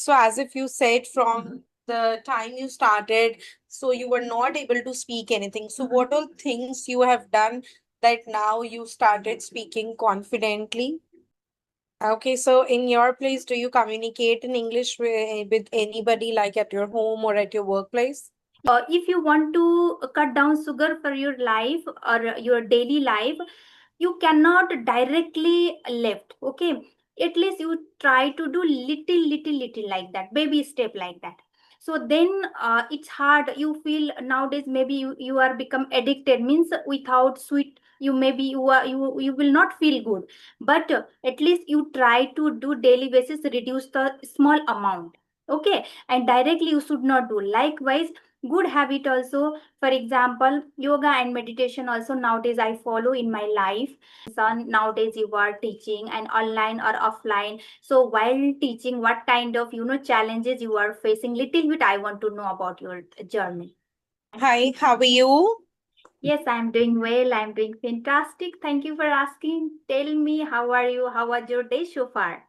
So, as if you said from the time you started, so you were not able to speak anything. So, what all things you have done that now you started speaking confidently? Okay, so in your place, do you communicate in English with anybody like at your home or at your workplace? If you want to cut down sugar for your life or your daily life, you cannot directly left. Okay, at least you try to do little like that, baby step like that. So then it's hard, you feel nowadays maybe you are become addicted, means without sweet you maybe you will not feel good. But at least you try to do daily basis, reduce the small amount. Okay, and directly you should not do. Likewise, good habit also, for example, yoga and meditation also nowadays I follow in my life. Son, nowadays you are teaching and online or offline, so while teaching, what kind of challenges you are facing, little bit I want to know about your journey. Hi, how are you? Yes, I'm doing well, I'm doing fantastic, thank you for asking. Tell me, how are you, how was your day so far?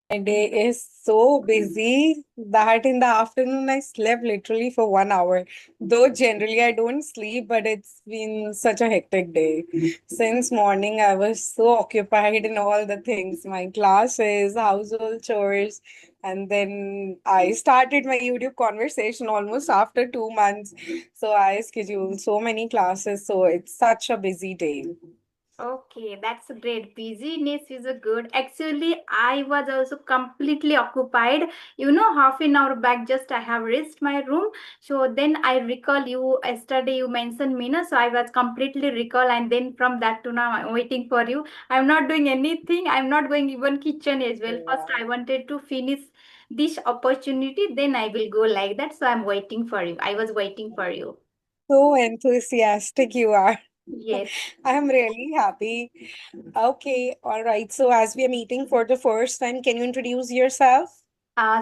My day is so busy that in the afternoon I slept literally for 1 hour. Though generally I don't sleep, but it's been such a hectic day. Since morning I was so occupied in all the things, my classes, household chores, and then I started my YouTube conversation almost after 2 months. So I scheduled so many classes, so it's such a busy day. Okay, that's great. Busyness is a good. Actually, I was also completely occupied. Half an hour back, just I have reached my room. So then I recall you yesterday. You mentioned Mina, so I was completely recall, and then from that to now, I'm waiting for you. I'm not doing anything. I'm not going even kitchen as well. First, I wanted to finish this opportunity. Then I will go like that. So I'm waiting for you. I was waiting for you. So enthusiastic you are. Yes. I'm really happy. Okay, all right. So, as we are meeting for the first time, can you introduce yourself?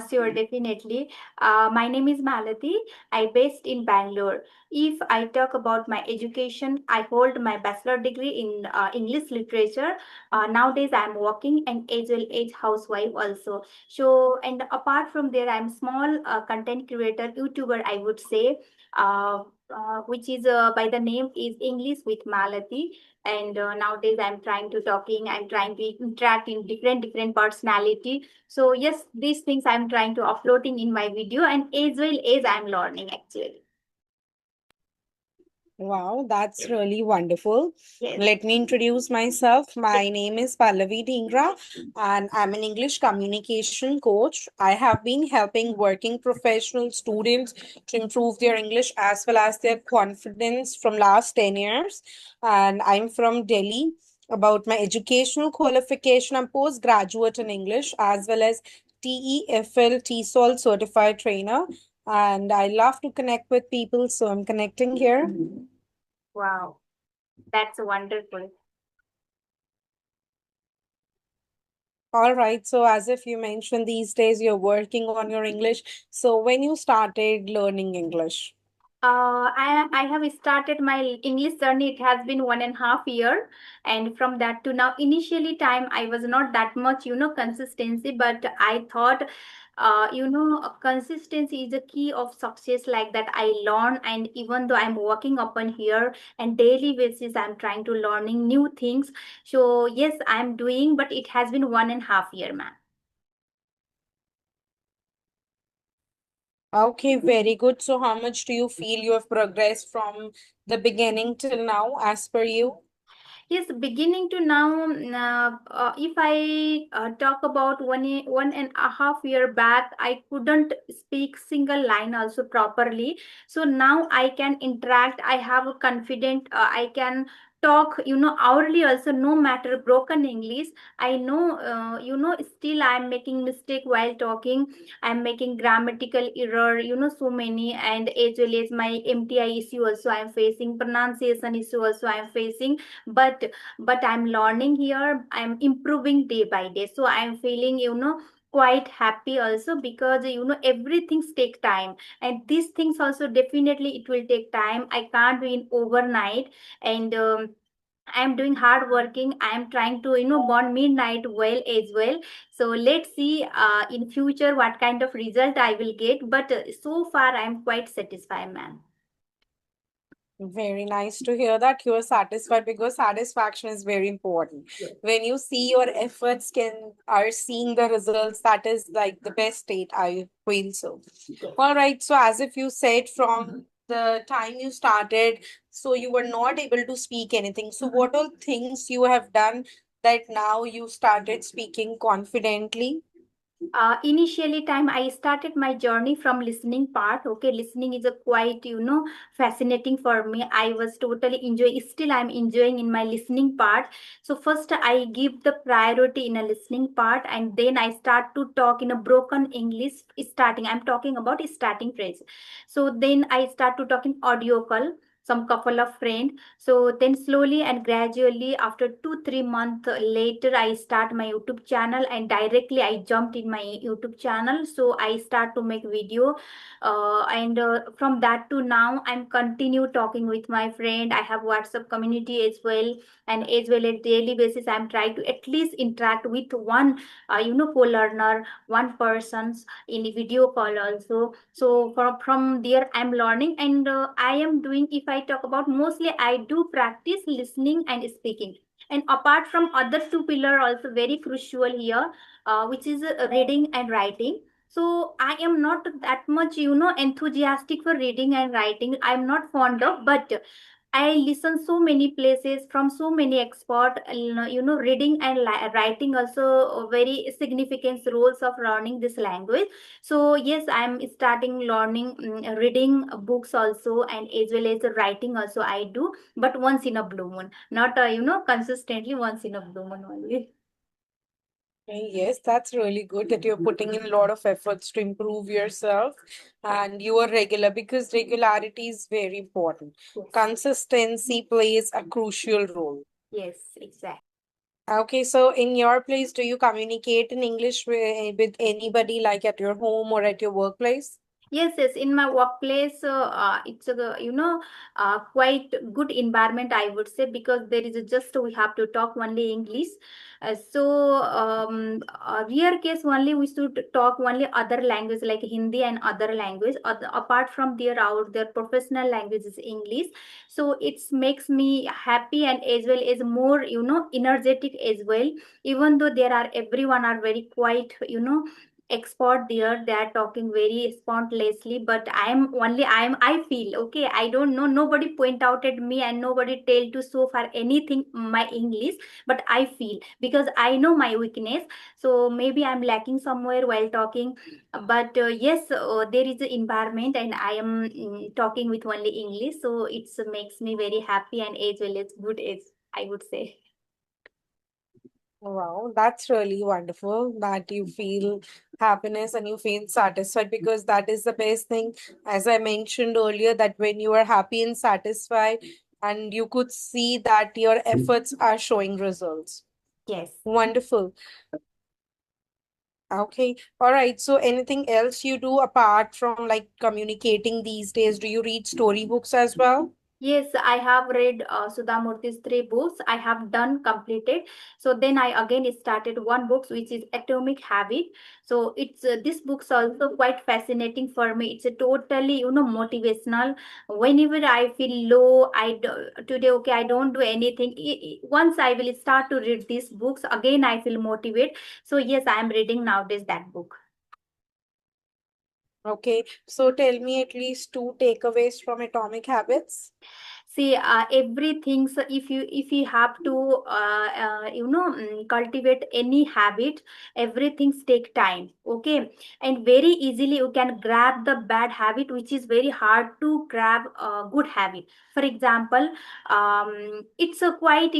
Sure, definitely. My name is Malati. I based in Bangalore. If I talk about my education, I hold my bachelor degree in English literature. Nowadays, I'm working and as well as housewife also. So, and apart from there, I'm small content creator, YouTuber, I would say, which is by the name is English with Malati. And nowadays, I'm trying to talking. I'm trying to interact in different personality. So yes, these things I'm trying to uploading in my video and as well as I'm learning actually. Wow, that's really wonderful. Yes. Let me introduce myself. My name is Pallavi Dhingra, and I'm an English communication coach. I have been helping working professional students to improve their English as well as their confidence from last 10 years. And I'm from Delhi. About my educational qualification, I'm postgraduate in English as well as TEFL TESOL certified trainer. And I love to connect with people, so I'm connecting here. Wow, that's wonderful. All right. So, as if you mentioned, these days you're working on your English. So, when you started learning English? I have started my English journey. It has been 1.5 year, and from that to now, initially time I was not that much consistency, but I thought, consistency is the key of success. Like that, I learn, and even though I'm working upon here and daily basis, I'm trying to learning new things. So yes, I'm doing, but it has been 1.5 year, ma'am. Okay, very good. So, how much do you feel you have progressed from the beginning till now, as per you? Yes, beginning to now, if I talk about 1.5 year back, I couldn't speak single line also properly. So now I can interact. I have a confident. I can talk. Hourly also. No matter broken English, I know. Still I'm making mistake while talking. I'm making grammatical error. So many, and as well as my MTI issue also I'm facing. Pronunciation issue also I'm facing, but I'm learning here, I'm improving day by day, so I'm feeling quite happy also, because everything take time, and these things also definitely it will take time. I can't do in overnight. And I'm doing hard working. I'm trying to, burn midnight well as well. So let's see in future what kind of result I will get. But so far I'm quite satisfied, man. Very nice to hear that you are satisfied, because satisfaction is very important. When you see your efforts can are seeing the results, that is like the best state, I feel so. All right. So as if you said from the time you started, so you were not able to speak anything. So what all things you have done that now you started speaking confidently? Initially time I started my journey from listening part. Okay, listening is a quite, fascinating for me. I was totally enjoying, still I'm enjoying in my listening part. So first I give the priority in a listening part, and then I start to talk in a broken English. Starting, I'm talking about starting phrase. So then I start to talk in audio call, some couple of friends. So then slowly and gradually, after 2 3 months later, I start my YouTube channel, and directly I jumped in my YouTube channel. So I start to make video, and from that to now, I'm continue talking with my friend. I have WhatsApp community as well, and as well as daily basis, I'm trying to at least interact with one, co-learner, one person's in video call also. So from there I'm learning, and I am doing, if I talk about, mostly I do practice listening and speaking. And apart from other two pillar also very crucial here, which is reading and writing. So I am not that much, enthusiastic for reading and writing. I'm not fond of, but I listen so many places from so many expert. Reading and writing also very significant roles of learning this language. So yes, I'm starting learning, reading books also, and as well as writing also I do, but once in a blue moon, not consistently, once in a blue moon only. Yes, that's really good that you're putting in a lot of efforts to improve yourself, and you are regular, because regularity is very important. Yes. Consistency plays a crucial role. Yes, exactly. Okay, so in your place, do you communicate in English with anybody, like at your home or at your workplace? Yes, yes. In my workplace, it's a, quite good environment, I would say, because there is a just we have to talk only English. Rare case only we should talk only other language like Hindi and other language. Apart from there, their professional language is English. So it makes me happy, and as well as more, energetic as well. Even though there are everyone are very quiet, expert there, they are talking very spontaneously, but I feel okay, I don't know, nobody point out at me and nobody tell to so far anything my English, but I feel, because I know my weakness. So maybe I'm lacking somewhere while talking, but yes, there is an environment, and I am talking with only English, so it makes me very happy, and as well as good as I would say. Wow, that's really wonderful that you feel happiness and you feel satisfied, because that is the best thing. As I mentioned earlier, that when you are happy and satisfied, and you could see that your efforts are showing results. Yes. Wonderful. Okay. All right. So anything else you do apart from like communicating these days? Do you read storybooks as well? Yes, I have read Sudha Murthy's three books. I have done completed. So then I again started one book which is Atomic Habit. So it's this book's also quite fascinating for me. It's a totally motivational. Whenever I feel low, today okay I don't do anything. Once I will start to read these books again, I feel motivated. So yes, I am reading nowadays that book. Okay. So tell me at least two takeaways from Atomic Habits. See, everything, so if you have to cultivate any habit, everything take time, okay, and very easily you can grab the bad habit, which is very hard to grab a good habit. For example, it's a quite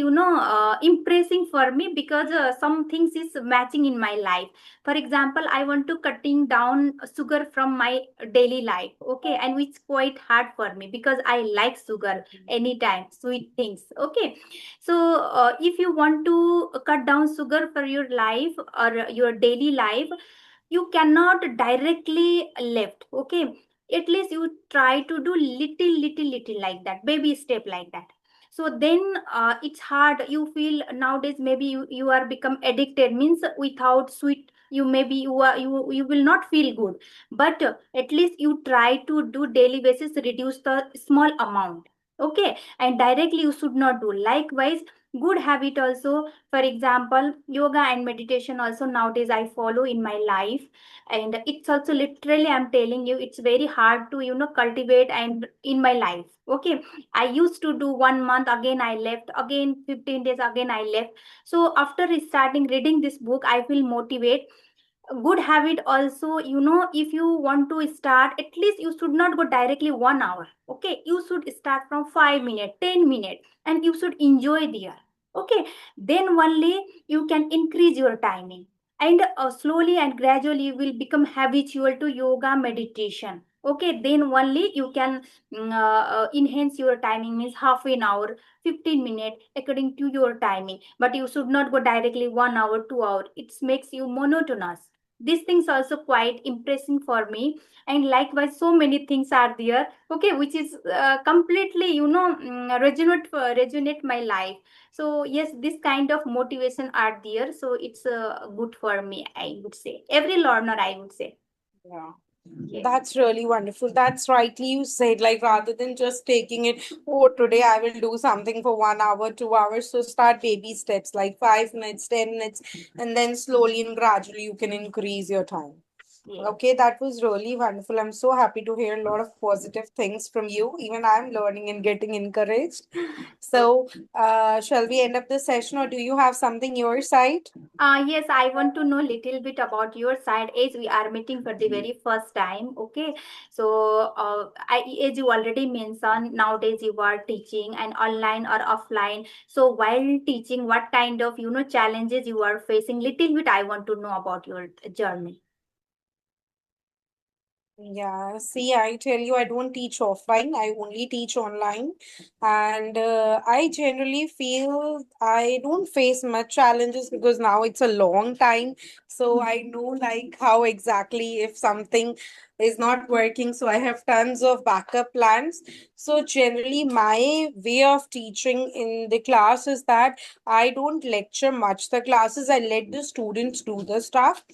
impressing for me, because some things is matching in my life. For example, I want to cutting down sugar from my daily life, okay, and which quite hard for me because I like sugar anytime, sweet things, okay. So if you want to cut down sugar for your life or your daily life, you cannot directly left, okay. At least you try to do little like that, baby step like that. So then it's hard, you feel nowadays maybe you are become addicted, means without sweet you maybe you will not feel good. But at least you try to do daily basis, reduce the small amount. Okay, and directly you should not do. Likewise, good habit also, for example, yoga and meditation also nowadays I follow in my life. And it's also literally, I'm telling you, it's very hard to cultivate and in my life. Okay, I used to do 1 month, again I left, again 15 days, again I left. So after starting reading this book, I feel motivate. A good habit also, if you want to start, at least you should not go directly 1 hour. Okay, you should start from 5 minutes, 10 minutes, and you should enjoy there. Okay, then only you can increase your timing. And slowly and gradually you will become habitual to yoga meditation. Okay, then only you can enhance your timing, means half an hour, 15 minutes according to your timing. But you should not go directly 1 hour, 2 hour, it makes you monotonous. These things also quite impressing for me. And likewise, so many things are there, okay, which is completely resonate my life. So yes, this kind of motivation are there, so it's good for me, I would say, every learner, I would say. Yeah. Yes. That's really wonderful. That's rightly you said, like rather than just taking it, oh, today I will do something for 1 hour, 2 hours. So start baby steps, like 5 minutes, 10 minutes, and then slowly and gradually you can increase your time. Yes. Okay, that was really wonderful. I'm so happy to hear a lot of positive things from you. Even I'm learning and getting encouraged. So, shall we end up the session, or do you have something your side? Yes, I want to know little bit about your side as we are meeting for the very first time. Okay, so as you already mentioned, nowadays you are teaching and online or offline. So while teaching, what kind of challenges you are facing? Little bit I want to know about your journey. Yeah, see, I tell you, I don't teach offline, I only teach online. And I generally feel I don't face much challenges because now it's a long time. So I know like how exactly if something is not working. So I have tons of backup plans. So generally, my way of teaching in the class is that I don't lecture much the classes, I let the students do the stuff.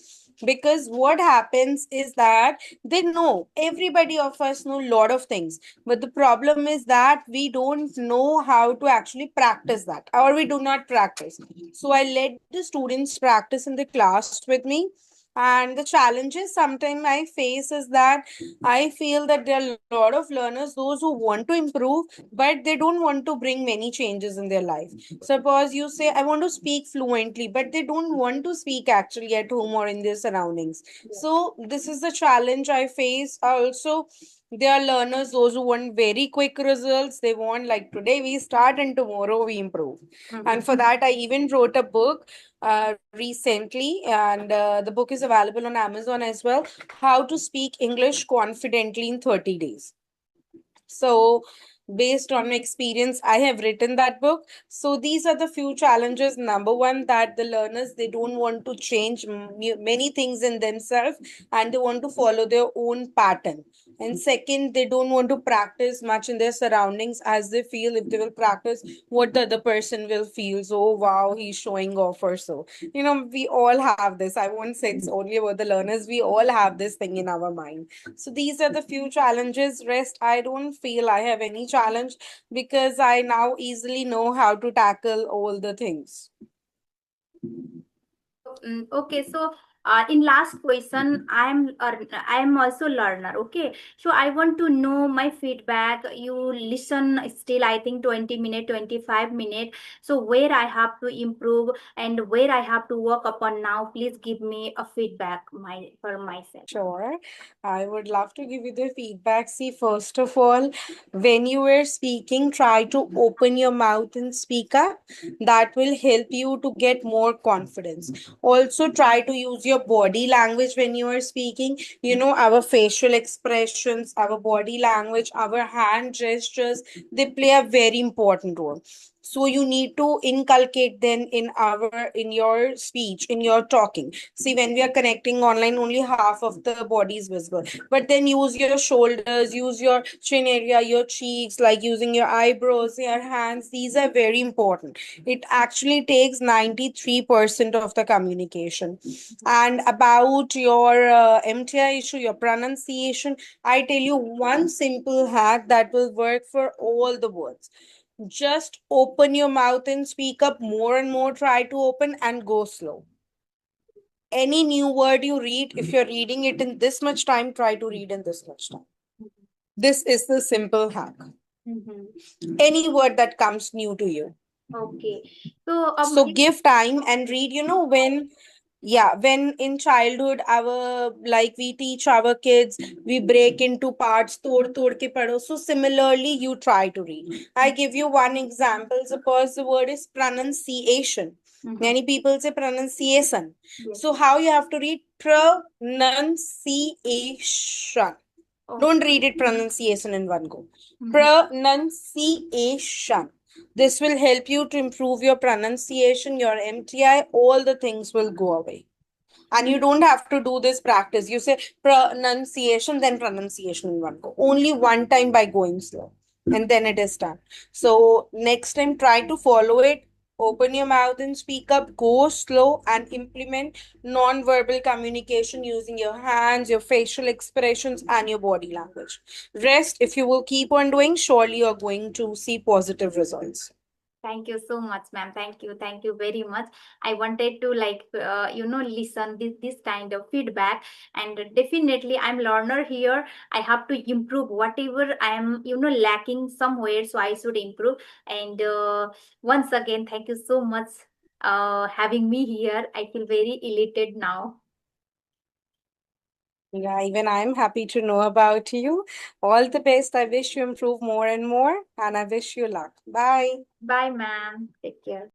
Because what happens is that they know, everybody of us know a lot of things, but the problem is that we don't know how to actually practice that, or we do not practice. So I let the students practice in the class with me. And the challenges sometimes I face is that I feel that there are a lot of learners, those who want to improve, but they don't want to bring many changes in their life. Suppose you say, I want to speak fluently, but they don't want to speak actually at home or in their surroundings. So this is the challenge I face. Also, there are learners, those who want very quick results. They want like today we start and tomorrow we improve. And for that, I even wrote a book recently, and the book is available on Amazon as well. How to speak English confidently in 30 days. So, based on my experience, I have written that book. So, these are the few challenges. Number one, that the learners they don't want to change many things in themselves, and they want to follow their own pattern. And second, they don't want to practice much in their surroundings, as they feel if they will practice, what the other person will feel. So, oh, wow, he's showing off or so. We all have this. I won't say it's only about the learners. We all have this thing in our mind. So these are the few challenges. Rest, I don't feel I have any challenge because I now easily know how to tackle all the things. Okay, so in last question, I'm also learner. Okay, so I want to know my feedback. You listen still, I think 20 minute, 25 minute. So where I have to improve and where I have to work upon now. Please give me a feedback for myself. Sure. I would love to give you the feedback. See, first of all, when you were speaking, try to open your mouth and speak up. That will help you to get more confidence. Also, try to use your body language when you are speaking. Our facial expressions, our body language, our hand gestures, they play a very important role. So you need to inculcate then in your speech, in your talking. See, when we are connecting online, only half of the body is visible, but then use your shoulders, use your chin area, your cheeks, like using your eyebrows, your hands. These are very important. It actually takes 93% of the communication. And about your MTI issue, your pronunciation, I tell you one simple hack that will work for all the words. Just open your mouth and speak up more and more. Try to open and go slow. Any new word you read, if you're reading it in this much time, try to read in this much time. This is the simple hack. Any word that comes new to you. Okay. So, So give time and read. When, yeah, when in childhood, our, like, we teach our kids, we break into parts, tod ke padho. So similarly, you try to read. I give you one example. Suppose the word is pronunciation. Many people say pronunciation. yes. So how you have to read? Pronunciation. Don't read it pronunciation in one go. Pronunciation. This will help you to improve your pronunciation, your MTI, all the things will go away. And you don't have to do this practice. You say pronunciation, then pronunciation in one go. Only one time by going slow. And then it is done. So next time, try to follow it. Open your mouth and speak up. Go slow and implement non-verbal communication using your hands, your facial expressions, and your body language. Rest, if you will keep on doing, surely you're going to see positive results. Thank you so much, ma'am. Thank you. Thank you very much. I wanted to listen this kind of feedback, and definitely I'm learner here. I have to improve whatever I am, lacking somewhere, so I should improve. And once again, thank you so much having me here. I feel very elated now. Yeah, even I'm happy to know about you. All the best. I wish you improve more and more, and I wish you luck. Bye. Bye, ma'am. Take care.